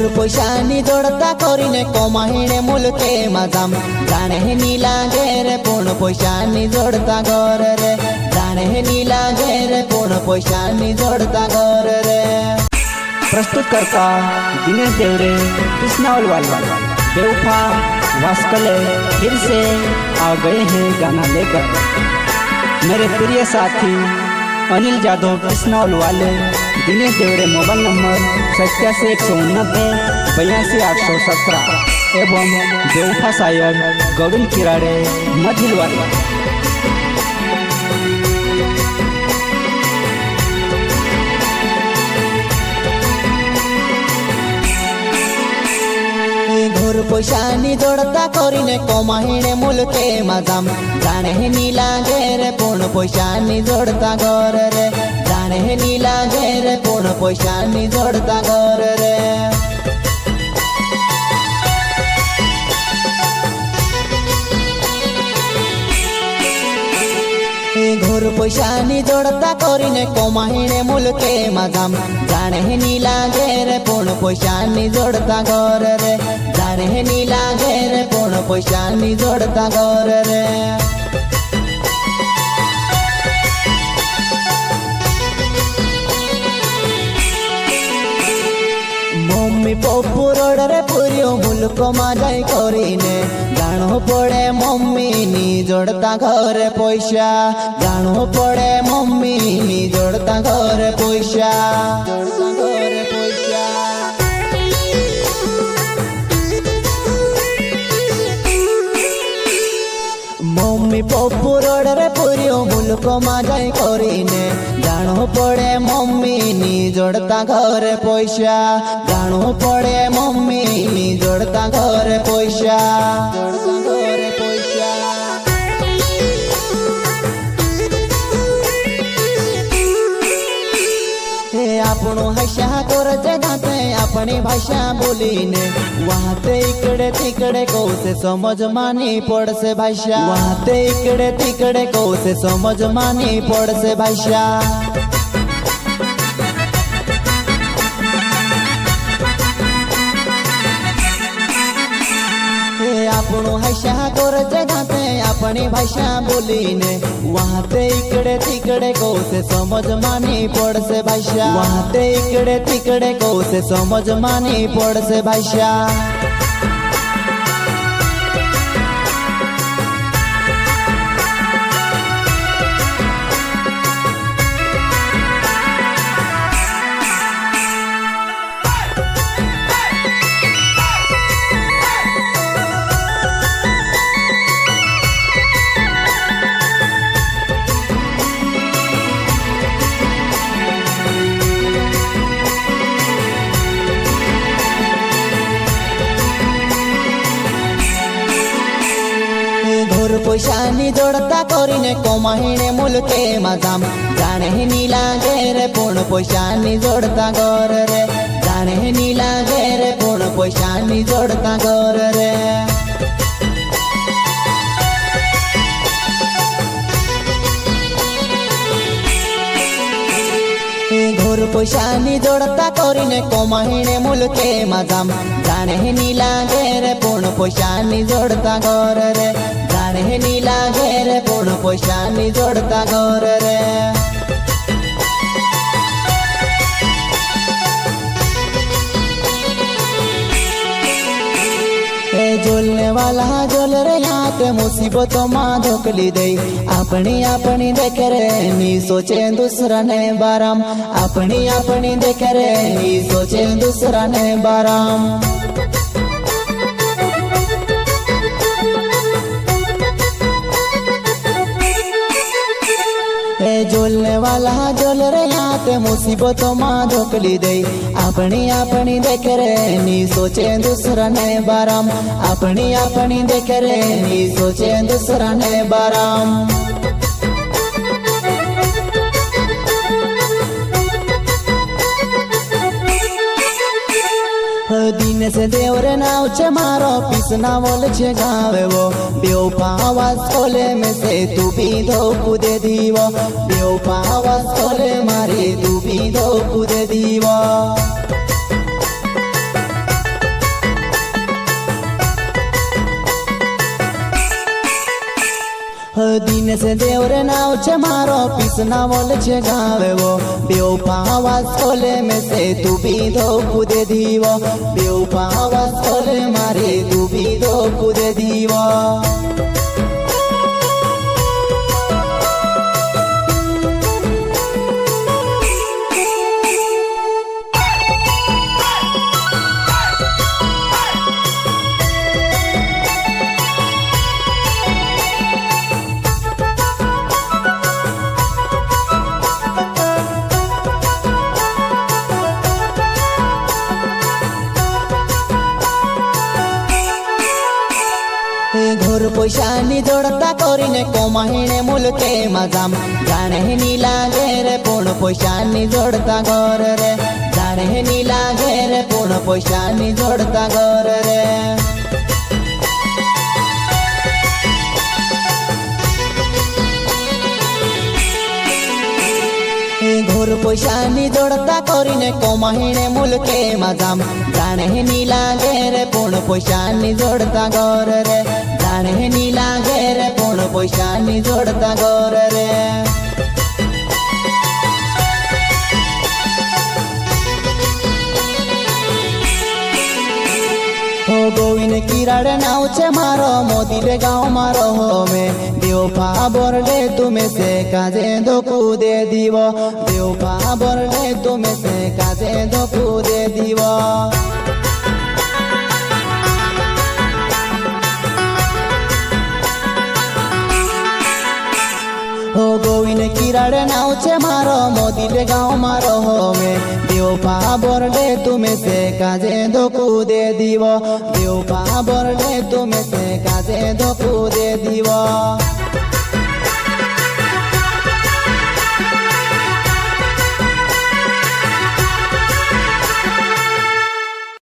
पयशानी जोडता करीने कमाईने मुलके माझाम जाणे नी लागे रे पूर्ण पयशानी जोडता घर रे जाणे नी लागे रे पूर्ण पयशानी जोडता घर रे। प्रस्तुत करता दिनेश देवरे कृष्णावल वालवाल बेवफा वास्कले फिर से आ गए हैं गाना लेकर। मेरे प्रिय साथी अनिल जादव कृष्णावल वाले दिनेश देवरे मोबाइल नंबर 87 189 82 817 एवं बेवफा शायर गोविंद किराड़े मझिल वाले। पयशानी जोडता करीने कमाईने मुलके माझाम जाणे नी लागे रे पूर्ण पयशानी जोडता घर रे जाणे नी लागे रे पूर्ण पयशानी जोडता घर रे। घोर पयशानी जोडता करीने कमाईने मुलके माझाम जाणे नी लागे रे पूर्ण पयशानी जोडता घर रे जाणे नी लागे रे पूर्ण पयशानी जोडता घर रे। मम्मी पप्पू रोड रे पुरियो मुलको माझाई करीने जाणो पड़े मम्मी नी जोडता घर पैसा जाणो पड़े मम्मी नी जोडता घर पैसा जोडता घर पैसा। मम्मी पप्पू रोड रे पुरियो मुलको माझाई करीने जाणो पड़े मम्मी नी जोडता घर पैसा जाणो पड़े मम्मी नी जोडता घर पैसा जोडता घर पैसा। आपणो हशा कोरचे गाते अपनी भाषा बोलीने वाहते इकडे तिकडे कौसे समज मानी पडसे भाषा वाहते इकडे तिकडे कौसे समज मानी पडसे भाषा। आपणो हशा कोरचे गाते अपनी भाषा बोलीने वाहते इकडे तिकडे कौसे समज मानी पडसे भाषा वाहते इकडे तिकडे कौसे समज मानी पडसे भाषा। पयशानी जोडता करीने कमाईने मुलके माझाम जाणे नी लागे रे पूर्ण पयशानी जोडता घर रे जाणे नी लागे रे पूर्ण पयशानी जोडता घर रे। घोर पयशानी जोडता करीने कमाईने मुलके माझाम जाणे नी लागे रे पूर्ण पयशानी जोडता घर रे जाणे नी लागे रे पूर्ण पयशानी जोडता घर रे। जोलने वाला जोल रे हाथ मुसीबतों मां धोकली दे अपनी अपनी देखे रे नी सोचे दूसरा ने बाराम अपनी अपनी देखे रे नी सोचे दूसरा ने बाराम। जोलने वाला जोल रे हाथ मुसीबतों मां धोकली दे अपनी अपनी देखे रे नी सोचे दूसरा ने बाराम अपनी अपनी देखे रे नी सोचे दूसरा ने बाराम। दिनेश देवरे नाव छे मारो पिसना बोल छे गावे वो बेवफा आवाज खोले में से तू भी धोकू दे दीवो बेवफा आवाज खोले मारी तू भी धोकू दे दीवो। દિનેશ દેવરે નાવ છે મારો પીસના વોલ છે ગાવેવો બેઉ પાવાસ કોલે મે સે તું બીધો કુદે દીવો બેઉ પાવાસ કોલે મારી તું બીધો કુદે દીવો ઘોર પૈસાની જોડતા કરીને કોમાહીને મુલકે મજામ જાણે ની લાગે રે પૂર્ણ પૈસાની જોડતા ઘર રે જાણે ની લાગે રે પૂર્ણ પૈસાની જોડતા ઘર રે ઘોર પૈસાની જોડતા કરીને કોમાહીને મુલકે મજામ જાણે ની લાગે રે પૂર્ણ પૈસાની જોડતા ઘર રે જાણે ની લાગે રે પૂર્ણ પૈસાની જોડતા ઘર રે હો ગોવિંદ કિરાડ નાવ છે મારો મોદી રે ગાँव મારો હોમે દેવપા બોરડે તુમે સે કાજે ધોકુ દે દીવો દેવપા બોરડે તુમે સે કાજે ધોકુ દે દીવો હો ગોવિંદ કિરાડ નાવ છે મારો મોદી રે ગાँव મારો હોમે દેવપા બોરડે તુમે સે કાજે ધોકુ દે દીવો દેવપા બોરડે